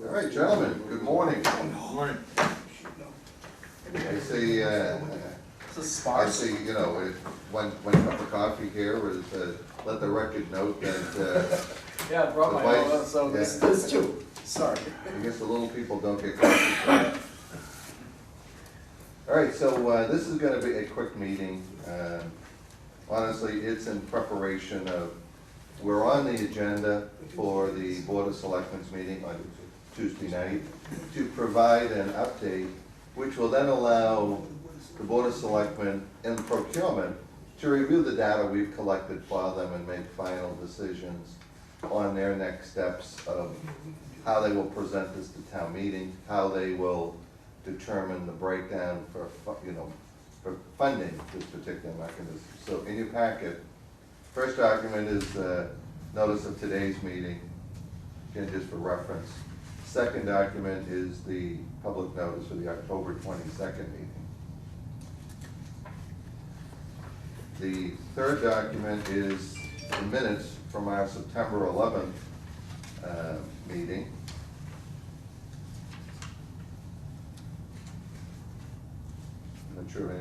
All right, gentlemen, good morning. Good morning. I see, This is I sparse. see, you know, one cup of coffee here is, let the record note that, Yeah, I brought my The own, vice- so this too. Sorry. I guess the little people don't get coffee. All right, so, this is gonna be a quick meeting. Honestly, it's in preparation of, we're on the agenda for the Board of Selectmen's meeting on Tuesday night to provide an update, which will then allow the Board of Selectmen and procurement to review the data we've collected for them and make final decisions on their next steps of how they will present this to town meeting, how they will determine the breakdown for, for funding this particular mechanism. So in your packet, first document is notice of today's meeting, again, just for reference. Second document is the public notice for the October 22nd meeting. The third document is the minutes from our September 11th meeting. I'm not sure if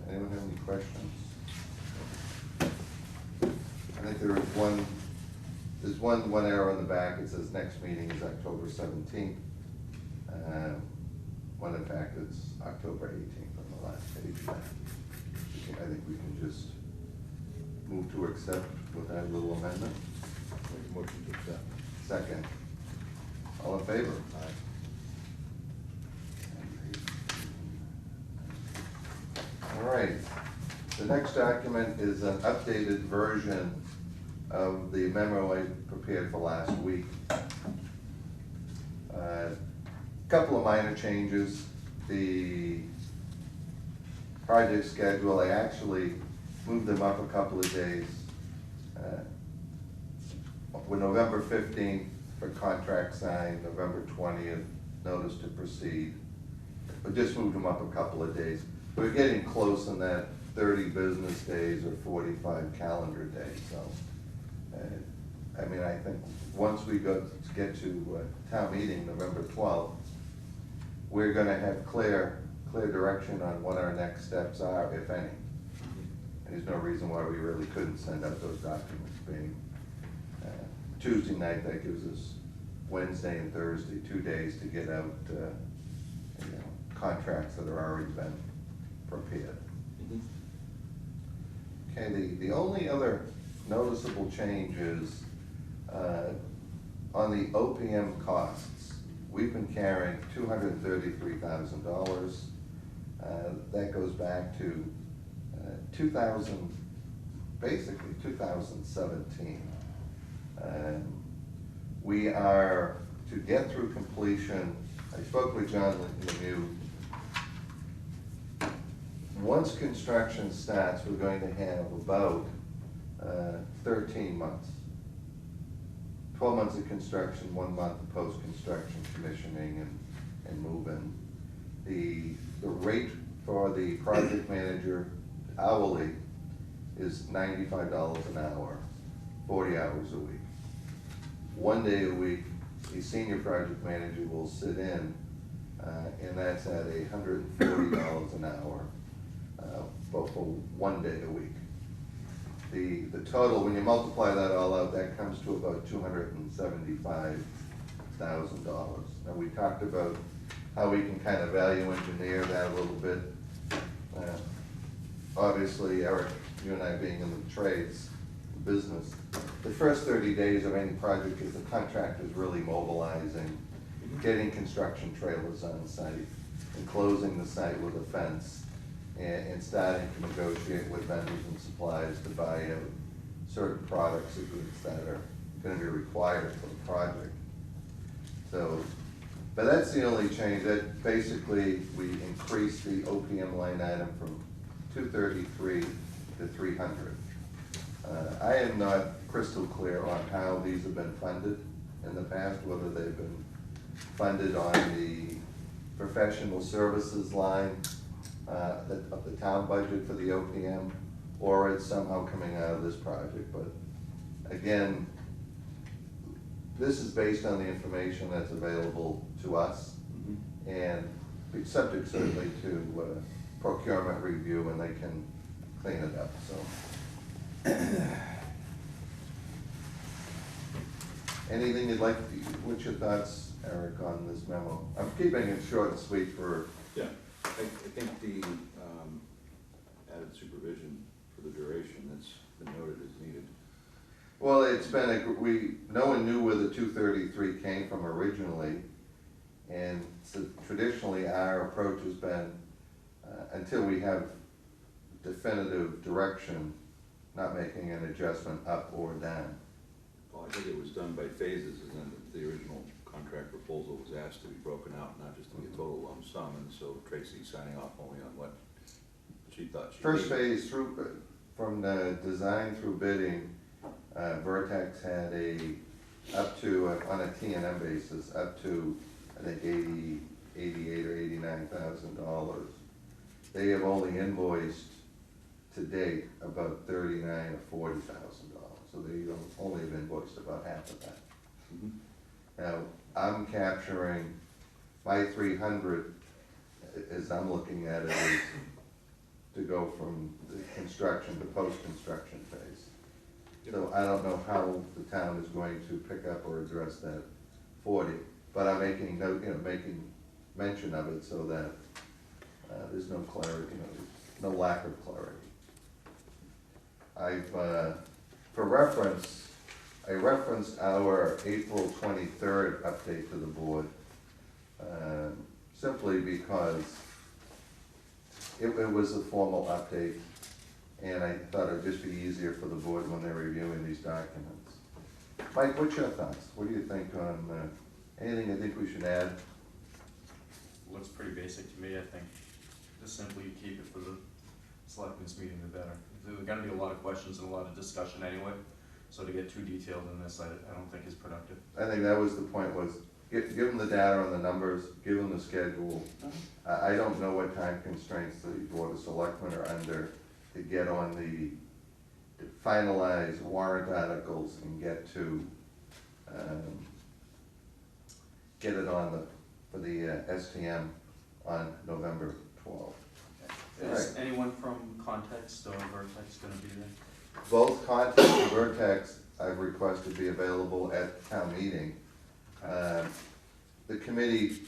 anyone have any questions? I think there's one error on the back. It says next meeting is October 17th. When in fact it's October 18th on the last page. I think we can just move to accept with that little amendment. Make a motion to accept. Second. All in favor? Aye. All right, the next document is an updated version of the memo I prepared for last week. Couple of minor changes. The project schedule, I actually moved them up a couple of days. With November 15th for contract signed, November 20th, notice to proceed. But just moved them up a couple of days. We're getting close in that 30 business days or 45 calendar days, so. I mean, I think once we get to town meeting, November 12th, we're gonna have clear direction on what our next steps are, if any. And there's no reason why we really couldn't send out those documents, being Tuesday night, that gives us Wednesday and Thursday, 2 days to get out, contracts that are already been prepared. Okay, the only other noticeable change is on the OPM costs. We've been carrying $233,000. That goes back to 2017. We are, to get through completion, I spoke with John Lemieux. Once construction starts, we're going to have about 13 months. 12 months of construction, 1 month of post-construction commissioning and move-in. The rate for the project manager hourly is $95 an hour, 40 hours a week. 1 day a week, the senior project manager will sit in, and that's at $140 an hour, for 1 day a week. The total, when you multiply that all out, that comes to about $275,000. Now, we talked about how we can kind of value engineer that a little bit. Obviously, Eric, you and I being in the trades, business, the first 30 days of any project is the contractor's really mobilizing, getting construction trailers on site, enclosing the site with a fence, and starting to negotiate with vendors and suppliers to buy out certain products or goods that are gonna be required for the project. So, but that's the only change. That basically, we increased the OPM line item from 233 to 300. I am not crystal clear on how these have been funded in the past, whether they've been funded on the professional services line of the town budget for the OPM, or it's somehow coming out of this project. But again, this is based on the information that's available to us, and it's subject certainly to procurement review, and they can clean it up, so. Anything you'd like, what's your thoughts, Eric, on this memo? I'm keeping it short and sweet for, Yeah, I think the added supervision for the duration that's been noted is needed. well, it's been, no one knew where the 233 came from originally, and so traditionally our approach has been, until we have definitive direction, not making an adjustment up or down. Well, I think it was done by phases, and then the original contract proposal was asked to be broken out, not just to be a total lump sum, and so Tracy's signing off only on what she thought she First needed. phase through, from the design through bidding, Vertex had up to, on a T&M basis, up to, I think, $88,000 or $89,000. They have only invoiced to date about $39,000 or $40,000, so they only have invoiced about half of that. Mhm. Now, I'm capturing my 300, as I'm looking at it, is to go from the construction to post-construction phase. So I don't know how the town is going to pick up or address that 40, but I'm making note, making mention of it so that there's no clarity, no lack of clarity. For reference, I referenced our April 23rd update to the board, simply because it was a formal update, and I thought it'd just be easier for the board when they're reviewing these documents. Mike, what's your thoughts? What do you think on, anything you think we should add? Looks pretty basic to me, I think. The simpler you keep it for the selectmen's meeting, the better. There's gonna be a lot of questions and a lot of discussion anyway, so to get too detailed in this, I don't think is productive. I think that was the point, was give them the data on the numbers, give them the schedule. I don't know what time constraints the Board of Selectmen are under to get on to finalize warrant articles and get it on for the STM on November 12th. Is anyone from Context or Vertex gonna be there? Both Context and Vertex I've requested be available at town meeting. The committee,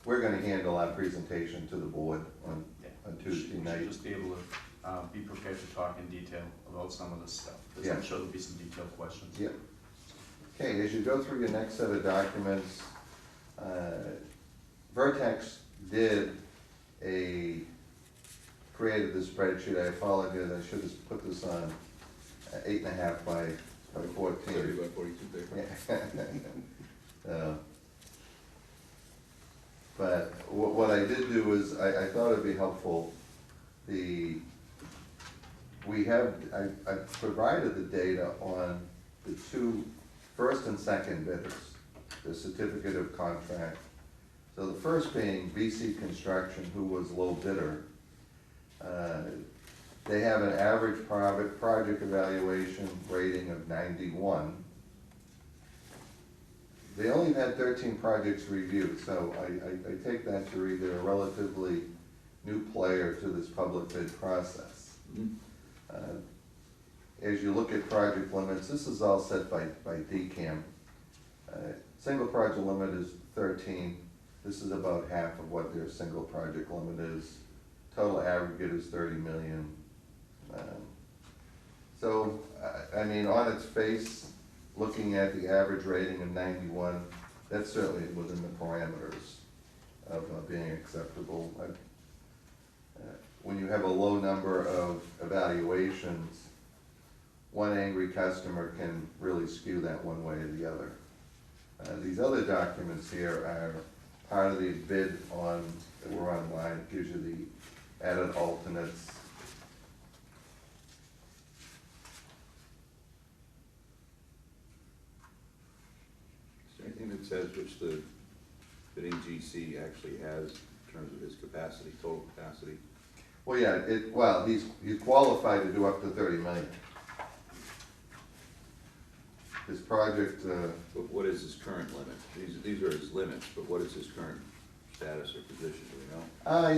we're gonna handle our presentation to the board on Tuesday We night. should just be able to be prepared to talk in detail about some of this stuff, because Yeah. I'm sure there'll be some detailed questions. Yep. Okay, as you go through your next set of documents, Vertex created this spreadsheet. I apologize, I should have put this on 8.5 by 14. 30 by 42 paper. Yeah. But what I did do is, I thought it'd be helpful, I provided the data on the two first and second bidders, the certificate of contract. So the first being BC Construction, who was low bidder. They have an average project evaluation rating of 91. They only had 13 projects reviewed, so I take that to read they're a relatively new player to this public bid process. Mhm. As you look at project limits, this is all set by DCAM. Single project limit is 13. This is about half of what their single project limit is. Total aggregate is 30 million. So, I mean, on its face, looking at the average rating of 91, that's certainly within the parameters of being acceptable. When you have a low number of evaluations, one angry customer can really skew that one way or the other. These other documents here are part of the bid that were online. It gives you the added alternates. Is there anything that says which the bidding GC actually has in terms of his capacity, total capacity? Well, yeah, he's qualified to do up to 30 million. his project, But what is his current limit? These are his limits, but what is his current status or position, do we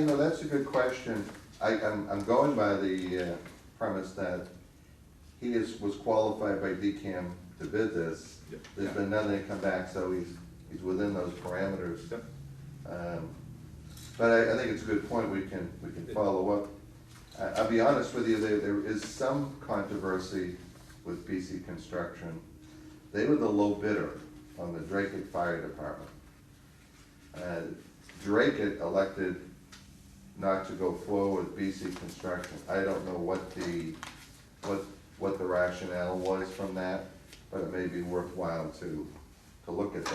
know? that's a good question. I'm going by the premise that he was qualified by DCAM to bid this. Yep. There's been nothing come back, so he's within those parameters. Yep. But I think it's a good point, we can follow up. I'll be honest with you, there is some controversy with BC Construction. They were the low bidder on the Drake Fire Department. Drake elected not to go forward with BC Construction. I don't know what the rationale was from that, but it may be worthwhile to look at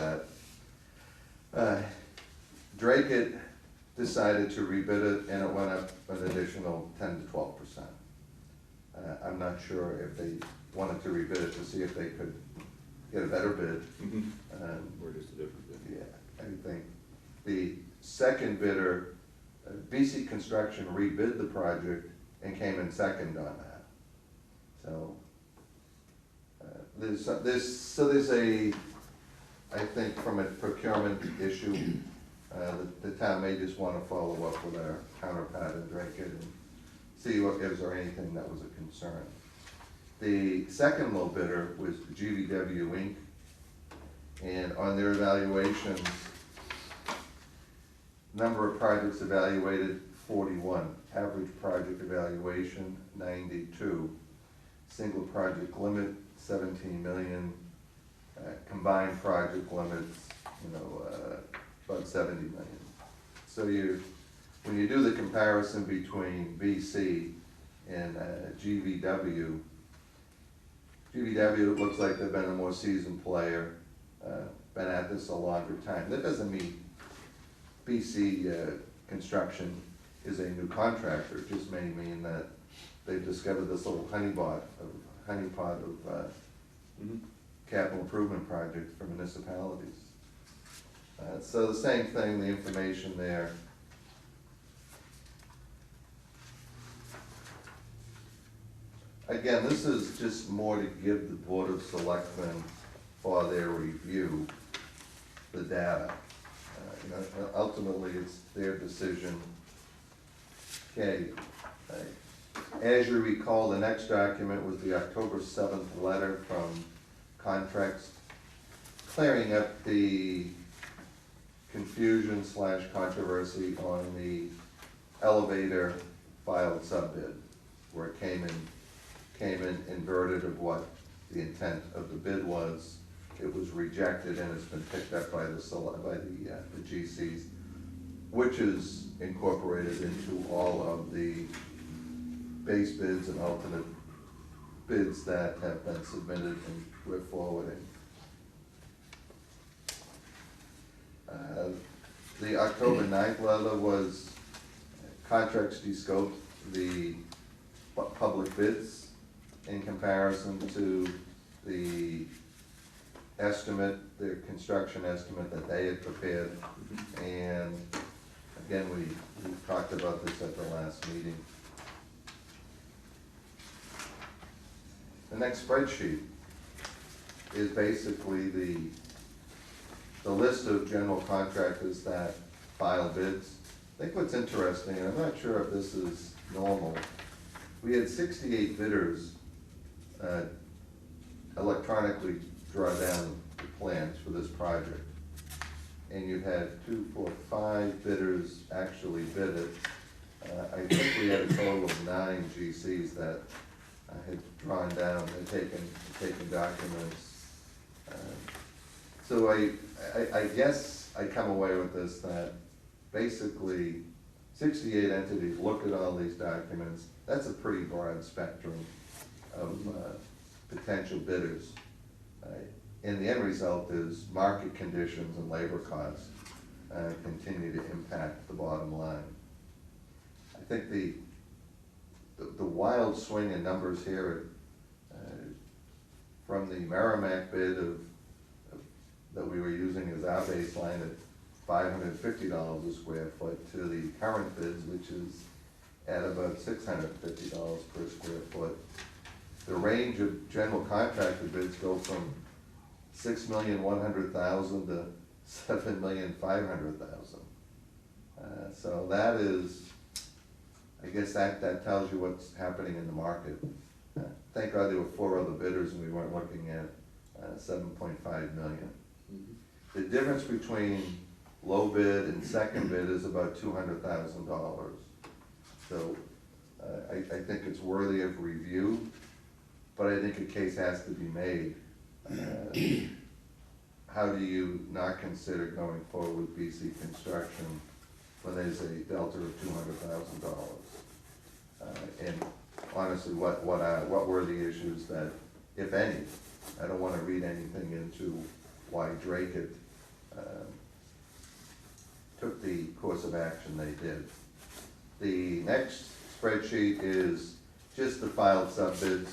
that. Drake had decided to rebid it, and it went up an additional 10 to 12%. I'm not sure if they wanted to rebid it to see if they could get a better bid. Or just a different bid? Yeah, I think the second bidder, BC Construction rebid the project and came in second on that. So, there's a, I think from a procurement issue, the town may just wanna follow up with our counterpart in Drake and see if there anything that was a concern. The second low bidder was GVW Inc. And on their evaluations, number of projects evaluated, 41. Average project evaluation, 92. Single project limit, 17 million. Combined project limits, about 70 million. So when you do the comparison between BC and GVW, it looks like they've been a more seasoned player, been at this a longer time. That doesn't mean BC Construction is a new contractor, it just may mean that they've discovered this little honeypot of capital improvement projects for municipalities. So the same thing, the information there. Again, this is just more to give the Board of Selectmen for their review, the data. Ultimately, it's their decision. Okay, as you recall, the next document was the October 7th letter from Contracts, clearing up the confusion / controversy on the elevator filed subbid, where it came in inverted of what the intent of the bid was. It was rejected and it's been picked up by the GCs, which is incorporated into all of the base bids and alternate bids that have been submitted and we're forwarding. The October 9th letter was contracts descoped the public bids in comparison to the estimate, the construction estimate that they had prepared. And again, we talked about this at the last meeting. The next spreadsheet is basically the list of general contractors that file bids. I think what's interesting, and I'm not sure if this is normal, we had 68 bidders electronically draw down the plans for this project. And you had 5 bidders actually bid it. I think we had a total of 9 GCs that had drawn down and taken documents. So I guess I come away with this, that basically 68 entities looked at all these documents. That's a pretty broad spectrum of potential bidders. And the end result is market conditions and labor costs continue to impact the bottom line. I think the wild swing in numbers here from the Merrimack bid that we were using as our baseline at $550 a square foot to the current bids, which is at about $650 per square foot. The range of general contractor bids go from $6,100,000 to $7,500,000. So that is, I guess that tells you what's happening in the market. Thank God there were 4 other bidders and we weren't looking at 7.5 million. The difference between low bid and second bid is about $200,000. So I think it's worthy of review, but I think a case has to be made. How do you not consider going forward with BC Construction when there's a delta of $200,000? And honestly, what were the issues that, if any, I don't wanna read anything into why Drake had, took the course of action they did. The next spreadsheet is just the filed subbids.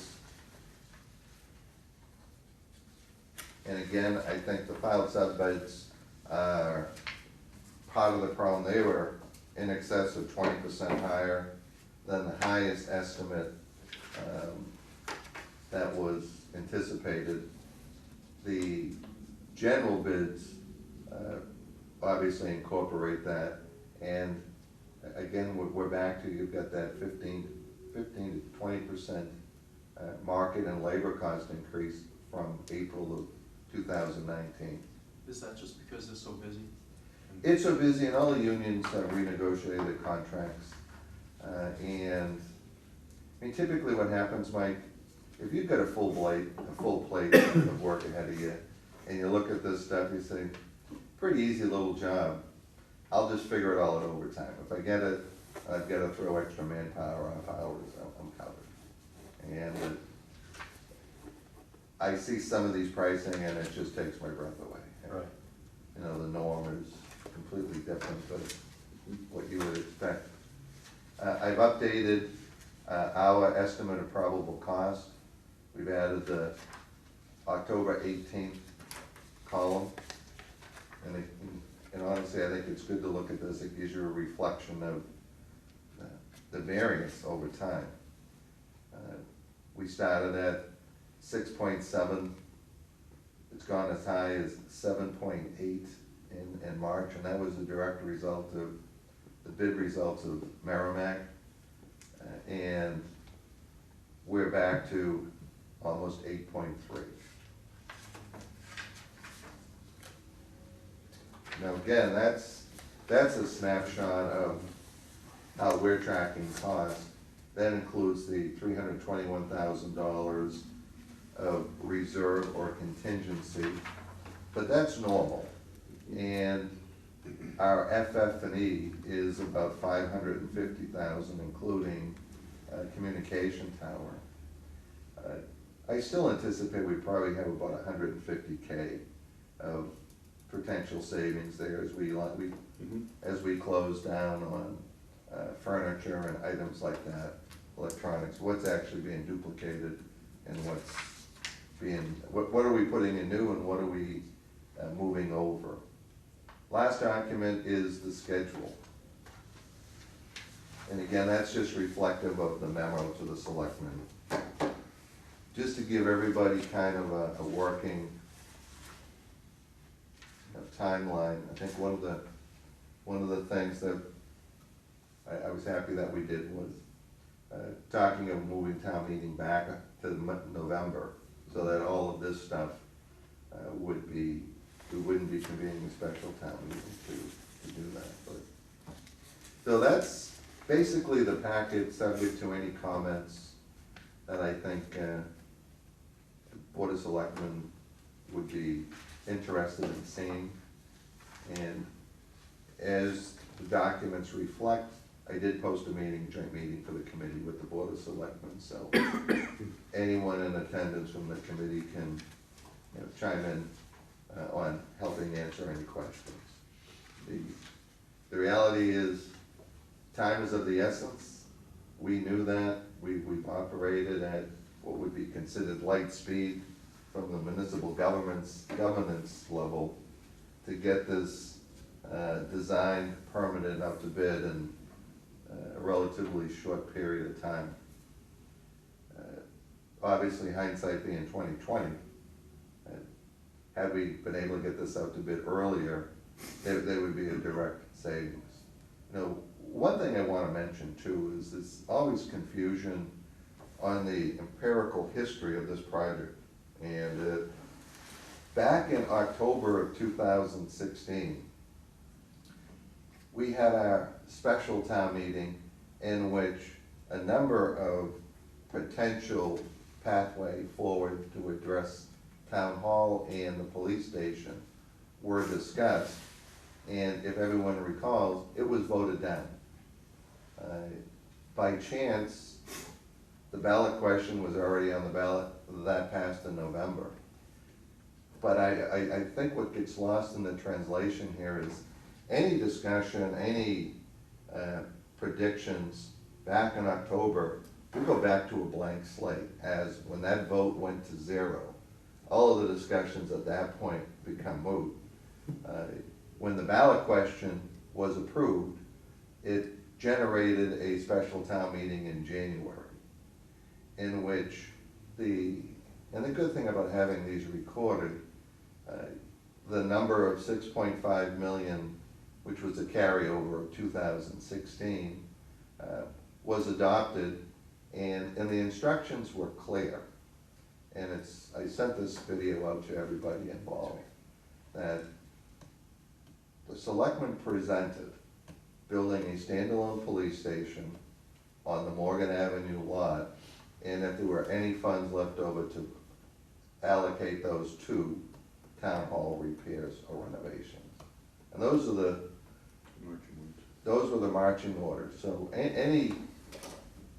And again, I think the filed subbids are part of the problem. They were in excess of 20% higher than the highest estimate that was anticipated. The general bids obviously incorporate that, and again, we're back to, you've got that 15 to 20% market and labor cost increase from April of 2019. Is that just because they're so busy? It's so busy, and all the unions have renegotiated their contracts. And I mean, typically what happens, Mike, if you've got a full plate of work ahead of you, and you look at this stuff, you say, pretty easy little job. I'll just figure it all at overtime. If I get it, I've got to throw extra manpower off hours, I'm covered. And I see some of these pricing and it just takes my breath away. Right. You know, the norm is completely different, but what you would expect. I've updated our estimate of probable cost. We've added the October 18th column. And honestly, I think it's good to look at this. It gives you a reflection of the variance over time. We started at 6.7. It's gone as high as 7.8 in March, and that was a direct result of the bid results of Merrimack. And we're back to almost 8.3. Now again, that's a snapshot of how we're tracking costs. That includes the $321,000 of reserve or contingency, but that's normal. And our FF&E is about $550,000, including communication tower. I still anticipate we probably have about $150K of potential savings there as we close down on furniture and items like that, electronics, what's actually being duplicated and what are we putting in new and what are we moving over. Last document is the schedule. And again, that's just reflective of the memo to the selectmen. Just to give everybody kind of a working timeline. I think one of the things that I was happy that we did was talking of moving town meeting back to November, so that all of this stuff we wouldn't be convening a special town meeting to do that. But, so that's basically the packet, subject to any comments that I think the Board of Selectmen would be interested in seeing. And as the documents reflect, I did post a joint meeting for the committee with the Board of Selectmen, so anyone in attendance from the committee can chime in on helping answer any questions. The reality is, time is of the essence. We knew that. We've operated at what would be considered light speed from the municipal governance level to get this design permitted up to bid in a relatively short period of time. Obviously, hindsight being 20/20, had we been able to get this out a bit earlier, they would be a direct savings. You know, one thing I wanna mention too is there's always confusion on the empirical history of this project. And back in October of 2016, we had our special town meeting in which a number of potential pathway forward to address town hall and the police station were discussed. And if everyone recalls, it was voted down. By chance, the ballot question was already on the ballot, that passed in November. But I think what gets lost in the translation here is any discussion, any predictions back in October, we go back to a blank slate, as when that vote went to 0, all of the discussions at that point become moot. When the ballot question was approved, it generated a special town meeting in January, in which and the good thing about having these recorded, the number of 6.5 million, which was a carryover of 2016, was adopted, and the instructions were clear. And I sent this video out to everybody involved, that the selectmen presented building a standalone police station on the Morgan Avenue lot, and if there were any funds left over to allocate those to town hall repairs or renovations. And those were the marching orders. So any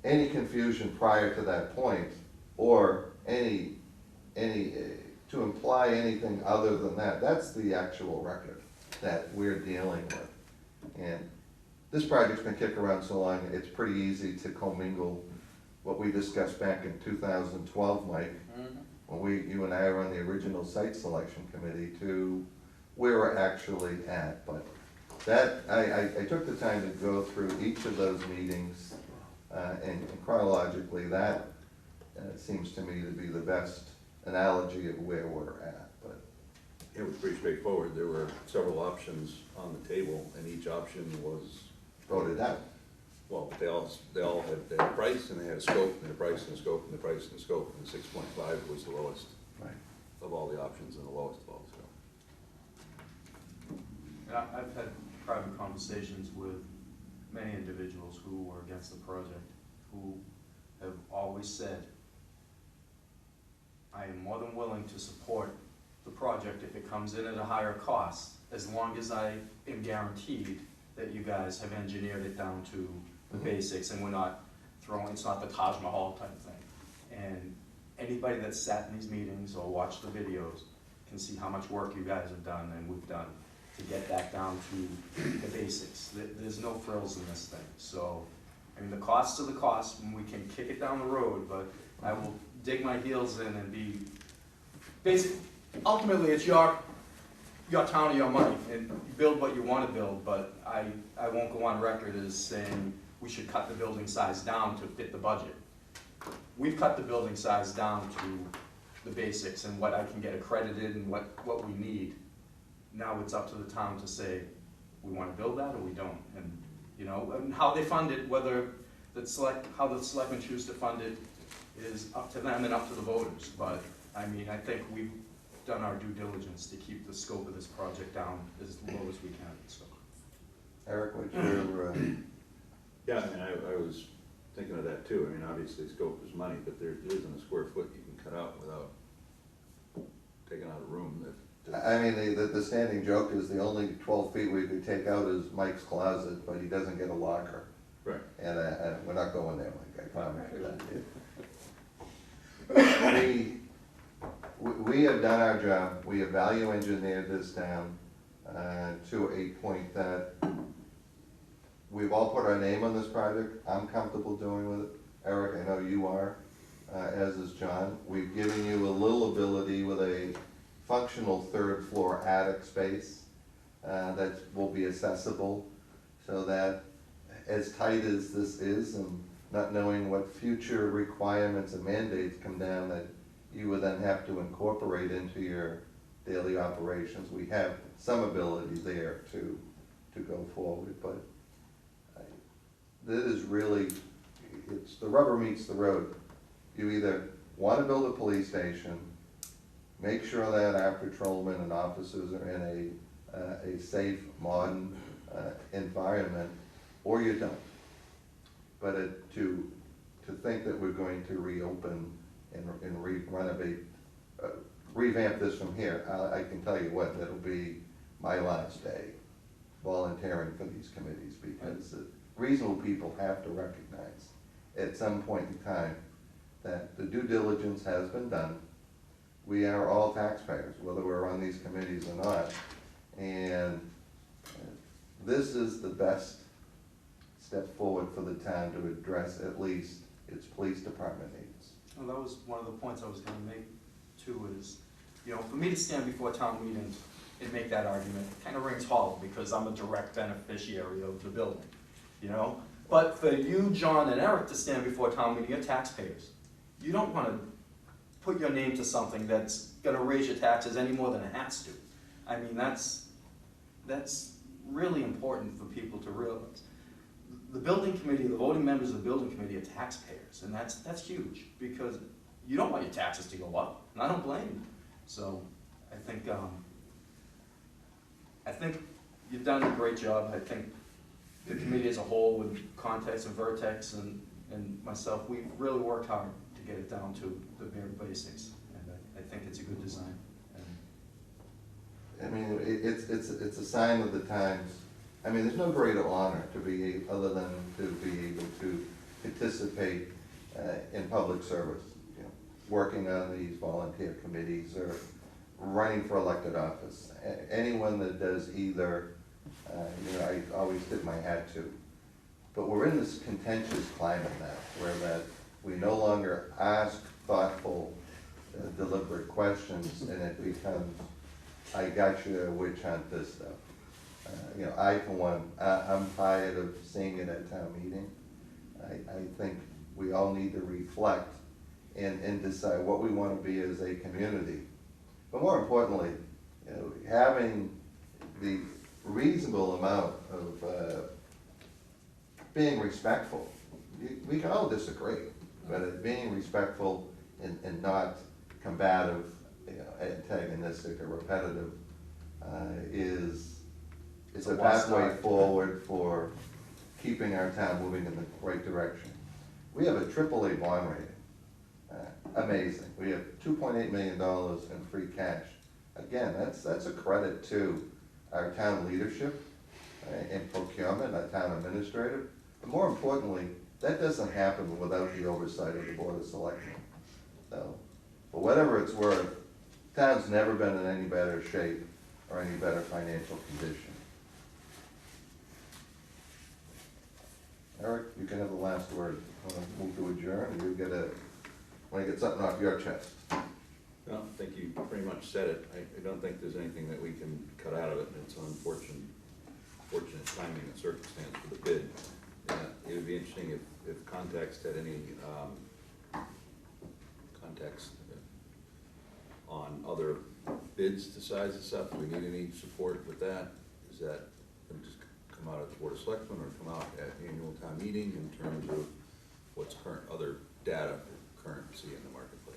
confusion prior to that point, or any to imply anything other than that, that's the actual record that we're dealing with. And this project's been kicked around so long, it's pretty easy to commingle what we discussed back in 2012, Mike, when you and I were on the original site selection committee, to where we're actually at. But that, I took the time to go through each of those meetings, and chronologically, that seems to me to be the best analogy of where we're at. But It was pretty straightforward. There were several options on the table, and each option was, voted out. well, they all had a price, and they had a scope, and a price, and a scope, and a price, and a scope, and the 6.5 was the lowest Right. of all the options, and the lowest of all, so. And I've had private conversations with many individuals who were against the project, who have always said, I am more than willing to support the project if it comes in at a higher cost, as long as I am guaranteed that you guys have engineered it down to the basics, and we're not throwing, it's not the Taj Mahal type of thing. And anybody that's sat in these meetings or watched the videos can see how much work you guys have done and we've done to get that down to the basics. There's no frills in this thing. So, I mean, the costs are the costs, and we can kick it down the road, but I will dig my heels in and be, ultimately, it's your town or your money, and you build what you want to build, but I won't go on record as saying we should cut the building size down to fit the budget. We've cut the building size down to the basics and what I can get accredited and what we need. Now it's up to the town to say, we want to build that or we don't. And, you know, and how they fund it, whether how the selectmen choose to fund it is up to them and up to the voters. But, I mean, I think we've done our due diligence to keep the scope of this project down as low as we can, so. Eric, what's your, Yeah, I mean, I was thinking of that too. I mean, obviously scope is money, but there isn't a square foot you can cut out without taking out a room that. I mean, the standing joke is the only 12 feet we could take out is Mike's closet, but he doesn't get a locker. Right. And we're not going there, Mike, I promise you that. We have done our job. We have value engineered this down to a point that we've all put our name on this project. I'm comfortable doing with it. Eric, I know you are, as is John. We've given you a little ability with a functional third floor attic space that will be accessible, so that as tight as this is, and not knowing what future requirements and mandates come down that you would then have to incorporate into your daily operations. We have some ability there to go forward, but this is really, it's, the rubber meets the road. You either want to build a police station, make sure that our patrolmen and officers are in a safe, modern environment, or you don't. But to think that we're going to reopen and renovate, revamp this from here, I can tell you what, that'll be my last day volunteering for these committees, because reasonable people have to recognize at some point in time that the due diligence has been done. We are all taxpayers, whether we're on these committees or not, and this is the best step forward for the town to address at least its police department needs. Well, that was one of the points I was gonna make too, is, you know, for me to stand before town meeting and make that argument, it kinda rings hollow, because I'm a direct beneficiary of the building, you know? But for you, John, and Eric to stand before town meeting, you're taxpayers. You don't wanna put your name to something that's gonna raise your taxes any more than it has to. I mean, that's really important for people to realize. The building committee, the voting members of the building committee are taxpayers, and that's huge, because you don't want your taxes to go up, and I don't blame you. So, I think you've done a great job. I think the committee as a whole, with Context and Vertex and myself, we've really worked hard to get it down to the bare basics, and I think it's a good design. I mean, it's a sign of the times. I mean, there's no greater honor to be, other than to be able to participate in public service, you know, working on these volunteer committees or running for elected office. Anyone that does either, you know, I always tip my hat to. But we're in this contentious climate now, where that we no longer ask thoughtful, deliberate questions, and it becomes, I got you, witch hunt this stuff. You know, I, for one, I'm tired of seeing it at town meeting. I think we all need to reflect and decide what we want to be as a community. But more importantly, you know, having the reasonable amount of being respectful. We can all disagree, but being respectful and not combative, you know, antagonistic or repetitive is a pathway forward for keeping our town moving in the right direction. We have a AAA bond rating, amazing. We have $2.8 million in free cash. Again, that's a credit to our town leadership in procurement, our town administrator. But more importantly, that doesn't happen without the oversight of the Board of Selectmen. So, for whatever it's worth, town's never been in any better shape or any better financial condition. Eric, you can have the last word. Want to move to adjourn, or you want to get something off your chest? No, I think you pretty much said it. I don't think there's anything that we can cut out of it, and it's an unfortunate timing and circumstance for the bid. It would be interesting if Context had any context on other bids to size this up. Do we need any support with that? Is that going to just come out at the Board of Selectmen or come out at the annual town meeting in terms of what's current, other data or currency in the marketplace?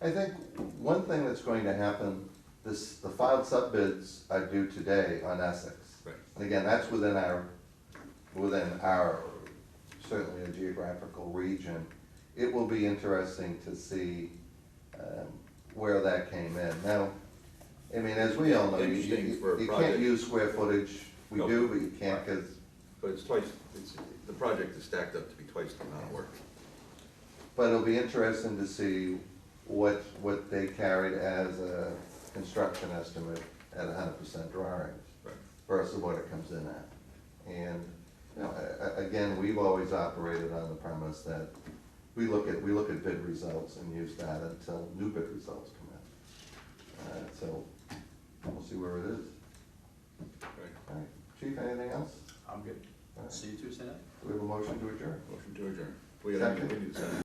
I think one thing that's going to happen, the filed sub-bids are due today on Essex. Right. And again, that's within our certainly a geographical region. It will be interesting to see where that came in. Now, I mean, as we all know, Interesting for a you project. can't use square footage. We Nope. do, but you can't because. But it's twice, the project is stacked up to be twice the amount of work. But it'll be interesting to see what they carried as a construction estimate at 100% drawings Right. versus what it comes in at. And, you know, again, we've always operated on the premise that we look at bid results and use that until new bid results come in. So we'll see where it is. Right. All right, Chief, anything else? I'm good. All right. See you Tuesday night. Do we have a motion to adjourn? Motion to adjourn. We gotta Second. continue to send